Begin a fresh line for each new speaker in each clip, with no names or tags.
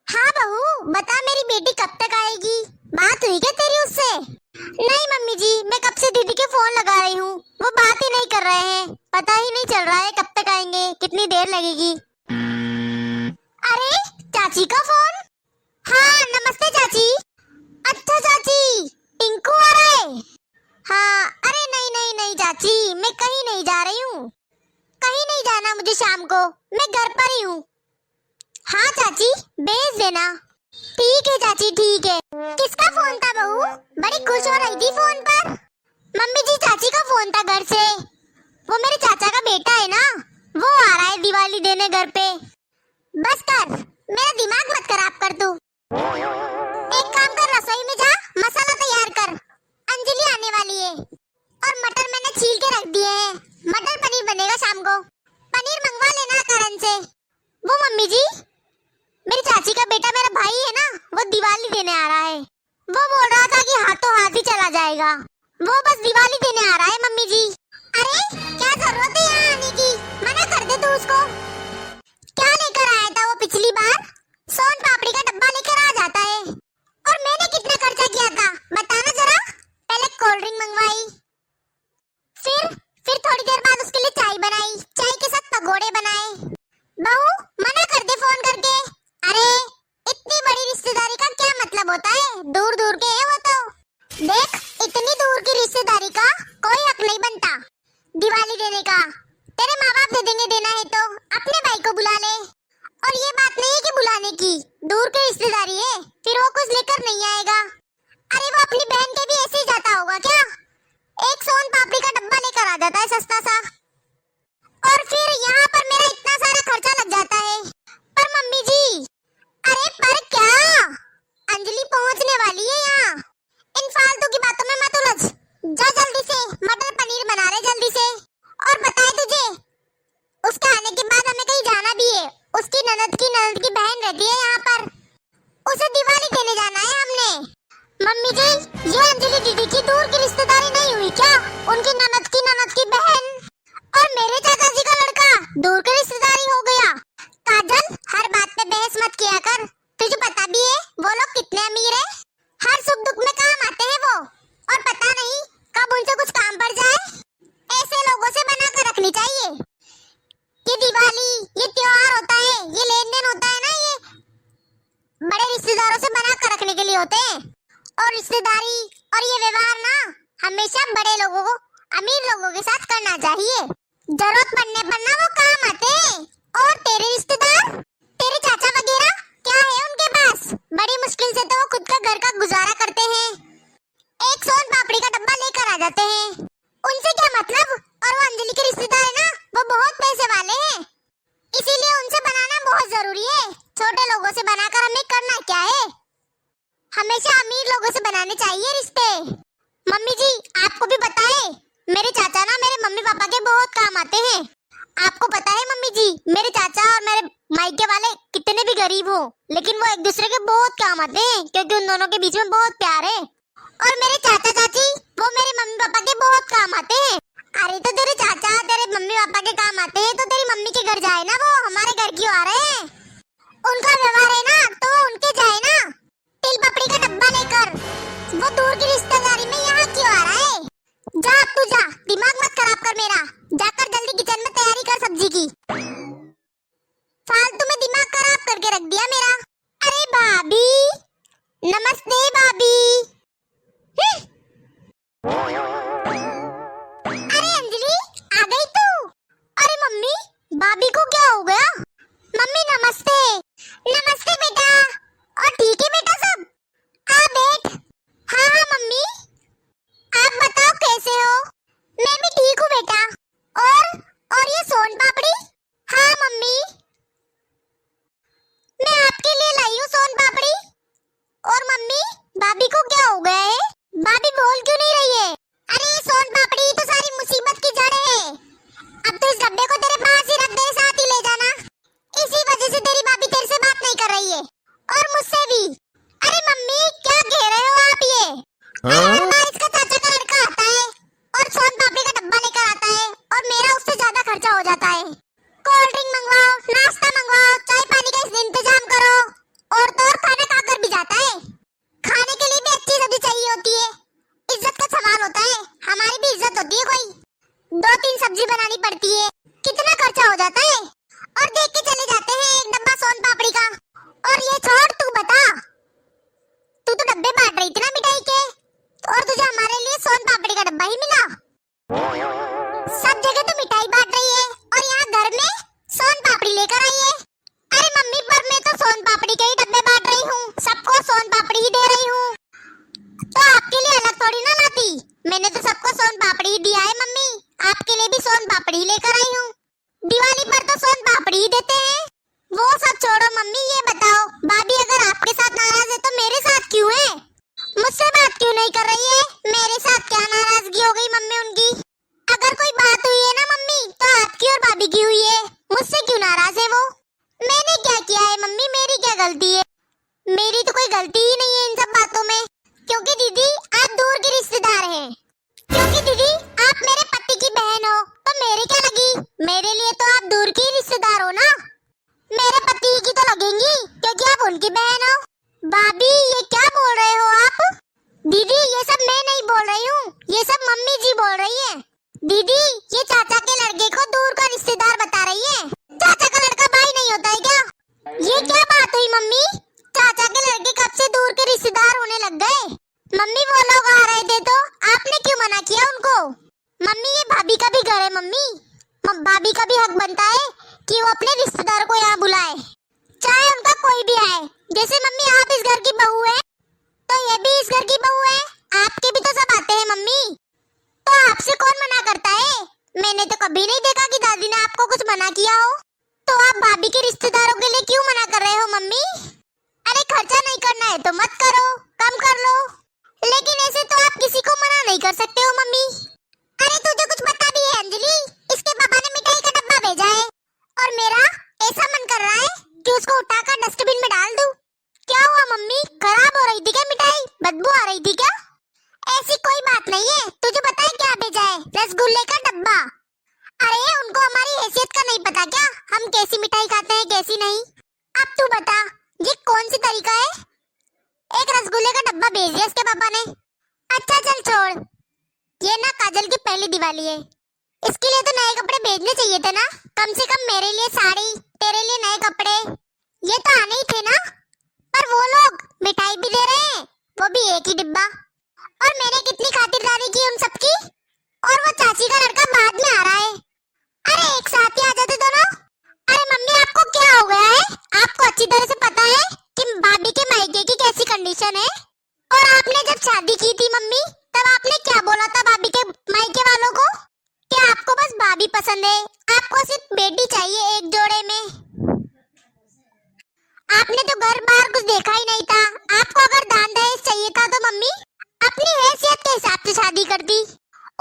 हाँ बहू, बता मेरी बेटी कब तक आएगी। बात हुई क्या तेरी उससे? नहीं मम्मी जी, मैं कब से दीदी के फोन लगा रही हूँ, वो बात ही नहीं कर रहे हैं। पता ही नहीं चल रहा है कब तक आएंगे, कितनी देर लगेगी। अरे चाची का फोन। हाँ नमस्ते चाची। अच्छा चाची, टिंकू आ रहा है। हाँ अरे नहीं नहीं नहीं चाची, मैं कहीं नहीं जा रही हूँ। कहीं नहीं जाना मुझे शाम को, मैं घर पर ही हूँ। हाँ चाची, भेज देना। ठीक है चाची ठीक है। किसका फोन था बहू? बड़ी खुश हो रही थी फोन पर। मम्मी जी चाची का फोन था घर से। वो मेरे चाचा का बेटा है ना, वो आ रहा है दिवाली देने घर पे। बस कर, मेरा दिमाग मत खराब कर तू। एक काम कर, रसोई में जा, मसाला तैयार कर। अंजलि आने वाली है और मटर मैंने छील के रख दिए हैं। मटर पनीर बनेगा शाम को। पनीर मंगवा लेना करण से। वो मम्मी जी, मेरी चाची का बेटा मेरा भाई है ना, वो दिवाली देने आ रहा है। वो बोल रहा था कि हाथों हाथ ही चला जाएगा। वो बस दिवाली देने आ रहा है मम्मी जी। अरे क्या जरूरत है यहाँ आने की, मना कर दे तू उसको। क्या लेकर आया था वो पिछली बार? सोन पापड़ी का डब्बा लेकर आ जाता है। और मैंने कितना खर्चा किया था बताना जरा। पहले कोल्ड ड्रिंक मंगवाई, फिर थोड़ी देर बाद उसके लिए चाय बनाई, चाय के साथ पकोड़े बनाए। बहू मना कर दे फोन करके। अरे इतनी बड़ी रिश्तेदारी का क्या मतलब होता है, दूर दूर के है वो तो। देख, इतनी दूर की रिश्तेदारी का कोई हक नहीं बनता दिवाली देने का। तेरे माँ बाप दे देंगे, देना है तो अपने भाई को बुला ले। और ये बात नहीं है कि बुलाने की, दूर की रिश्तेदारी है, फिर वो कुछ लेकर नहीं आएगा। अरे वो अपनी बहन के भी ऐसे ही जाता होगा क्या? एक सोन पापड़ी का डब्बा लेकर आ जाता है सस्ता सा, और फिर यहाँ पर मेरा इतना सारा खर्चा लग जाता है। पर मम्मी जी, अरे पर क्या, अंजलि पहुँचने वाली है यहाँ। इन फालतू की बातों में मत उलझ। जा जल्दी से मटर पनीर बना रहे जल्दी से। और बताए तुझे, उसके आने के बाद हमें कहीं जाना भी है। उसकी ननद की बहन रहती है यहाँ पर, उसे दिवाली देने जाना है हमने। मम्मी जी, ये अंजलि दीदी की दूर की रिश्तेदारी नहीं हुई क्या? उनकी ननद की बहन और मेरे चाचा जी का लड़का दूर की रिश्तेदारी हो गया। काजल, हर बात पे बहस मत किया कर। तुझे पता भी है वो लोग कितने अमीर हैं। हर सुख दुख में काम आते हैं वो, और पता नहीं कब उनसे कुछ काम पड़ जाए। ऐसे लोगों से बना कर रखनी चाहिए। ये दिवाली, ये त्योहार होता है, ये लेन देन होता है ना, ये बड़े रिश्तेदारों से बना कर रखने के लिए होते हैं। और रिश्तेदारी और ये व्यवहार ना हमेशा बड़े लोगों को, अमीर लोगों के साथ करना चाहिए। जरूरत पड़ने पर ना वो काम आते हैं। और तेरे रिश्तेदार, तेरे चाचा वगैरह, क्या है उनके पास? बड़ी मुश्किल से तो वो खुद का घर का गुजारा करते हैं। एक सोन पापड़ी का डब्बा लेकर आ जाते हैं, उनसे क्या मतलब? और वो अंजलि के रिश्तेदार है ना, वो बहुत पैसे वाले हैं, इसीलिए उनसे बनाना बहुत जरूरी है। छोटे लोगों से बनाकर हमें करना क्या है? हमेशा अमीर लोगों से बनाने चाहिए रिश्ते। मम्मी जी आपको भी पता है, मेरे चाचा ना मेरे मम्मी पापा के बहुत काम आते हैं। आपको पता है मम्मी जी, मेरे चाचा और मेरे मायके वाले कितने भी गरीब हो, लेकिन वो एक दूसरे के बहुत काम आते हैं, क्योंकि उन दोनों के बीच में बहुत प्यार है। और मेरे चाचा चाची, वो मेरे मम्मी पापा के बहुत काम आते हैं। अरे तो तेरे चाचा तेरे मम्मी पापा के काम आते हैं तो तेरी मम्मी के घर जाए ना, वो हमारे घर क्यों आ रहे हैं? उनका व्यवहार है ना, तो उनके जाए ना। तिल पपड़ी का डब्बा लेकर वो दूर की रिश्तेदारी में यहाँ क्यों आ रहा है? जा तू जा, दिमाग मत खराब कर मेरा। जाकर जल्दी किचन में तैयारी कर सब्जी की। फालतू में दिमाग खराब करके रख दिया मेरा। अरे भाभी, नमस्ते भाभी। अरे अंजलि आ गई तू? अरे मम्मी, भाभी को क्या हो गया? मम्मी नमस्ते। नमस्ते बेटा। और ठीक है बेटा सब? आ बैठ। हाँ हाँ मम्मी, आप बताओ कैसे हो? मैं भी ठीक हूँ बेटा। और ये सोन पापड़ी? हाँ मम्मी, मैं आपके लिए लाई हूँ सोन पापड़ी। और मम्मी, भाभी को क्या हो गया है? भाभी बोल क्यों नहीं रही है? अरे सोन पापड़ी तो सारी मुसीबत की जड़ है। अब तो इस डब्बे को तेरे पास ही रख दे, साथ ही ले जाना। इसी वजह से तेरी भाभी तेरे से बात नहीं कर रही है, और मुझसे भी। अरे मम्मी क्या कह रहे हो आप ये? हर बार इसका चाचा का लड़का आता है और सोन पापड़ी का डब्बा लेकर आता है, और मेरा उससे ज्यादा खर्चा हो जाता है। कोल्ड ड्रिंक मंगवाओ, नाश्ता मंगवाओ, चाय पानी का इंतजाम करो, और तो क्यों नहीं कर रही है? मेरे साथ क्या नाराजगी हो गई मम्मी उनकी? अगर कोई बात हुई है ना मम्मी तो आपकी और भाभी की हुई है, मुझसे क्यों नाराज है वो? मैंने क्या किया है मम्मी? मेरी क्या गलती है? मेरी तो कोई गलती ही नहीं है इन सब बातों में, क्योंकि दीदी आप दूर के रिश्तेदार हैं। क्योंकि दीदी आप मेरे पति की बहन हो तो मेरी क्या लगी? मेरे लिए तो आप दूर की रिश्तेदार हो ना, मेरे पति की तो लगेंगी क्योंकि आप उनकी बहन हो। भाभी ये क्या बोल रहे हो आप? दीदी ये सब मैं नहीं बोल रही हूँ, ये सब मम्मी जी बोल रही है। दीदी ये चाचा के लड़के को दूर का रिश्तेदार बता रही है। चाचा का लड़का भाई नहीं होता है क्या? ये क्या बात हुई मम्मी? चाचा के लड़के कब से दूर के रिश्तेदार होने लग गए? मम्मी वो लोग आ रहे थे तो आपने क्यों मना किया उनको? मम्मी ये भाभी का भी घर है मम्मी, भाभी का भी हक बनता है कि वो अपने रिश्तेदार को यहाँ बुलाए, चाहे उनका कोई भी आए। जैसे मम्मी आप इस घर की बहू है तो ये भी इस घर की बहू है, आपके भी तो सब आते हैं मम्मी, तो आपसे कौन मना करता है? मैंने तो कभी नहीं देखा कि दादी ने आपको कुछ मना किया हो। तो आप भाभी के रिश्तेदारों के लिए क्यों मना कर रहे हो मम्मी? अरे खर्चा नहीं करना है तो मत करो, कम कर लो, लेकिन ऐसे तो आप किसी को मना नहीं कर सकते हो मम्मी। अरे तुझे कुछ पता भी है अंजलि? इसके पापा ने मिठाई का डब्बा भेजा है और मेरा ऐसा मन कर रहा है कि उसको उठाकर डस्टबिन में डाल दूं। क्या हुआ मम्मी, खराब हो रही थी क्या मिठाई? बदबू आ रही थी क्या? ऐसी कोई बात नहीं है, तुझे पता है क्या भेजा है? रसगुल्ले का डब्बा। अरे उनको हमारी हैसियत का नहीं पता क्या, हम कैसी मिठाई खाते हैं कैसी नहीं? अब तू बता ये कौन सी तरीका है? एक रसगुल्ले का डब्बा भेज दिया इसके पापा ने। अच्छा चल छोड़, ये ना काजल की पहली दिवाली है, इसके लिए तो नए कपड़े भेजने चाहिए थे ना, कम से कम मेरे लिए साड़ी, तेरे लिए नए कपड़े, ये तो आने ही थे ना। पर वो लोग मिठाई भी दे रहे हैं, वो भी एक ही डिब्बा, और मैंने कितनी खातिरदारी की उन सबकी, और वो चाची का लड़का बाद में आ रहा है। अरे एक साथ ही आ जाते दोनों। अरे मम्मी आपको क्या हो गया है? आपको अच्छी तरह से पता है कि भाभी के मायके की कैसी कंडीशन है, और आपने जब शादी की थी मम्मी तब आपने क्या बोला था भाभी के मायके वालों को? कि आपको बस भाभी पसंद है, आपको सिर्फ बेटी चाहिए एक जोड़े में। आपने तो घर बार कुछ देखा ही नहीं था, आपको अगर दान दहेज चाहिए था तो मम्मी अपनी हैसियत के हिसाब से शादी करती,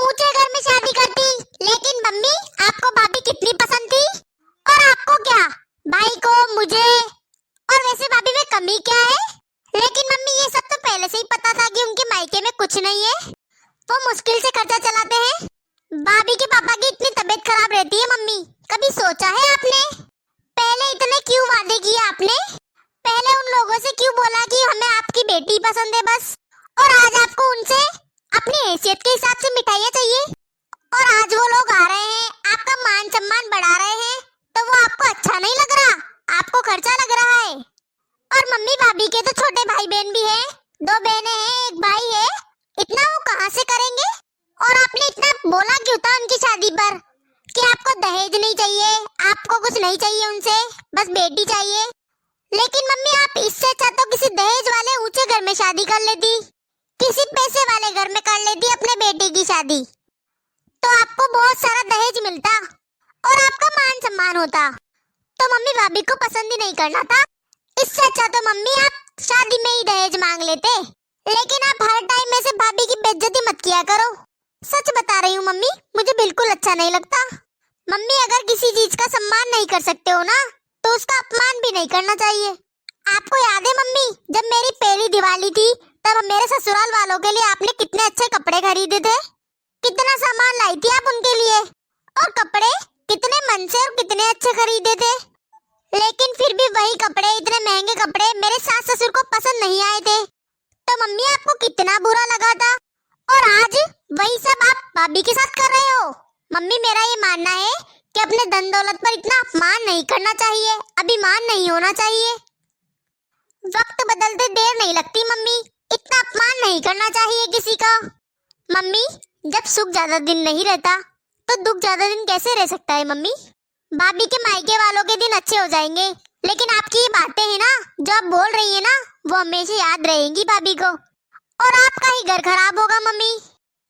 ऊंचे घर में शादी करती। लेकिन मम्मी आपको भाभी कितनी पसंद थी, और आपको क्या, भाई को, मुझे, और वैसे भाभी में कमी क्या है? लेकिन मम्मी ये सब तो पहले से ही पता था कि उनके मायके में कुछ नहीं है, वो मुश्किल से खर्चा चलाते हैं। भाभी के पापा की इतनी तबीयत खराब रहती है मम्मी, कभी सोचा है आपने? पहले इतने क्यों वादे किए आपने? पहले उन लोगों से क्यों बोला कि हमें आपकी बेटी पसंद है बस, और आज आपको उनसे अपनी हैसियत के हिसाब से मिठाइयाँ चाहिए, और आज वो लोग आ रहे हैं, आपका मान सम्मान बढ़ा रहे हैं, तो वो आपको अच्छा नहीं लग रहा, आपको खर्चा लग रहा है। और मम्मी भाभी के तो छोटे भाई बहन भी हैं, 2 बहनें हैं, 1 भाई है, इतना वो कहाँ से करेंगे? और आपने इतना बोला क्यों था उनकी शादी पर कि आपको दहेज नहीं चाहिए, आपको कुछ नहीं चाहिए उनसे, बस बेटी चाहिए। लेकिन मम्मी आप इससे अच्छा तो किसी दहेज वाले ऊंचे घर में शादी कर लेती, किसी पैसे वाले घर में कर लेती अपने बेटे की शादी, तो आपको बहुत सारा दहेज मिलता और आपका मान सम्मान होता। तो मम्मी भाभी को पसंद ही नहीं करना था, इससे अच्छा तो मम्मी आप शादी में ही दहेज मांग लेते। लेकिन आप हर टाइम में से भाभी की बेइज्जती मत किया करो, सच बता रही हूँ मम्मी, मुझे बिल्कुल अच्छा नहीं लगता। मम्मी अगर किसी चीज का सम्मान नहीं कर सकते हो ना तो उसका अपमान भी नहीं करना चाहिए। आपको याद है मम्मी जब मेरी पहली दिवाली थी तब मेरे ससुराल वालों के लिए आपने कितने अच्छे कपड़े खरीदे थे, कितना सामान लाई थी आप उनके लिए, और कपड़े कितने मन से और कितने अच्छे खरीदे थे। लेकिन फिर भी वही कपड़े, इतने महंगे कपड़े मेरे सास ससुर को पसंद नहीं आए थे, तो मम्मी आपको कितना बुरा लगा था, और आज वही सब आप भाभी के साथ कर रहे हो। मम्मी मेरा ये मानना है कि अपने धन दौलत पर इतना अपमान नहीं करना चाहिए, अभिमान नहीं होना चाहिए। वक्त बदलते देर नहीं लगती मम्मी, इतना अपमान नहीं करना चाहिए किसी का। मम्मी जब सुख ज्यादा दिन नहीं रहता तो दुख ज्यादा दिन कैसे रह सकता है मम्मी? भाभी के मायके वालों के दिन अच्छे हो जाएंगे, लेकिन आपकी ये बातें हैं ना जो आप बोल रही है ना वो हमेशा याद रहेंगी भाभी को, और आपका ही घर खराब होगा मम्मी।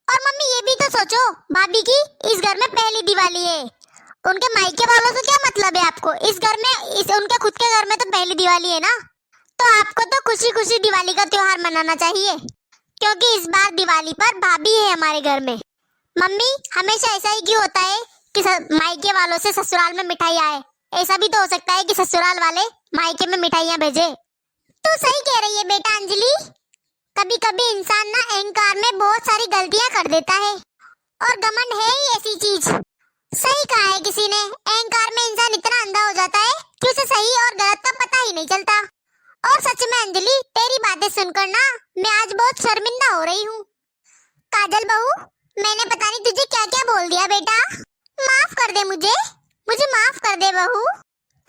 और मम्मी ये भी तो सोचो, भाभी की इस घर में पहली दिवाली है, उनके मायके वालों से क्या मतलब है आपको? इस घर में, इस उनके खुद के घर में तो पहली दिवाली है ना, तो आपको तो खुशी खुशी दिवाली का त्योहार मनाना चाहिए। क्योंकि इस बार दिवाली पर भाभी है हमारे घर में। मम्मी, हमेशा ऐसा ही क्यों होता है कि मायके वालों से ससुराल में मिठाई आए? ऐसा भी तो हो सकता है कि ससुराल वाले मायके में मिठाइयाँ भेजे। तू सही कह रही है बेटा अंजलि। कभी कभी इंसान ना अहंकार में बहुत सारी गलतियां कर देता है, और घमंड है ही ऐसी चीज। सही कहा है किसी ने, अहंकार में इंसान इतना अंधा हो जाता है कि उसे सही और गलत का पता ही नहीं चलता। और सच में अंजलि, तेरी बातें सुनकर ना मैं आज बहुत शर्मिंदा हो रही हूँ। काजल बहू, मैंने पता नहीं तुझे क्या क्या बोल दिया बेटा। माफ कर दे मुझे माफ कर दे बहू।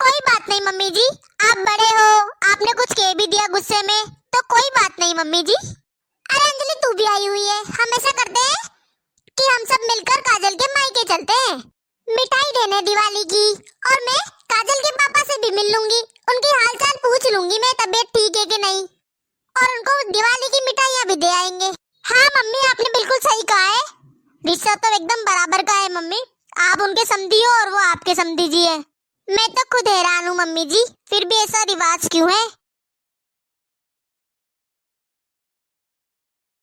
कोई बात नहीं मम्मी जी, आप बड़े हो, आपने कुछ कह भी दिया गुस्से में तो कोई बात नहीं मम्मी जी। अरे अंजलि, तू भी आई हुई है। हम ऐसा करते हैं कि हम सब मिलकर काजल के मायके चलते हैं मिठाई देने दिवाली की, और मैं काजल के पापा से भी मिल लूंगी, उनकी हालचाल पूछ लूंगी मैं, तबीयत ठीक है कि नहीं, और उनको दिवाली की मिठाइयाँ भी दे आएंगे। हाँ मम्मी, आपने बिल्कुल सही कहा है। रिश्ता तो एकदम बराबर का है मम्मी। आप उनके समधी हो और वो आपके समधी जी है। मैं तो खुद हैरान हूँ मम्मी जी, फिर भी ऐसा रिवाज क्यों है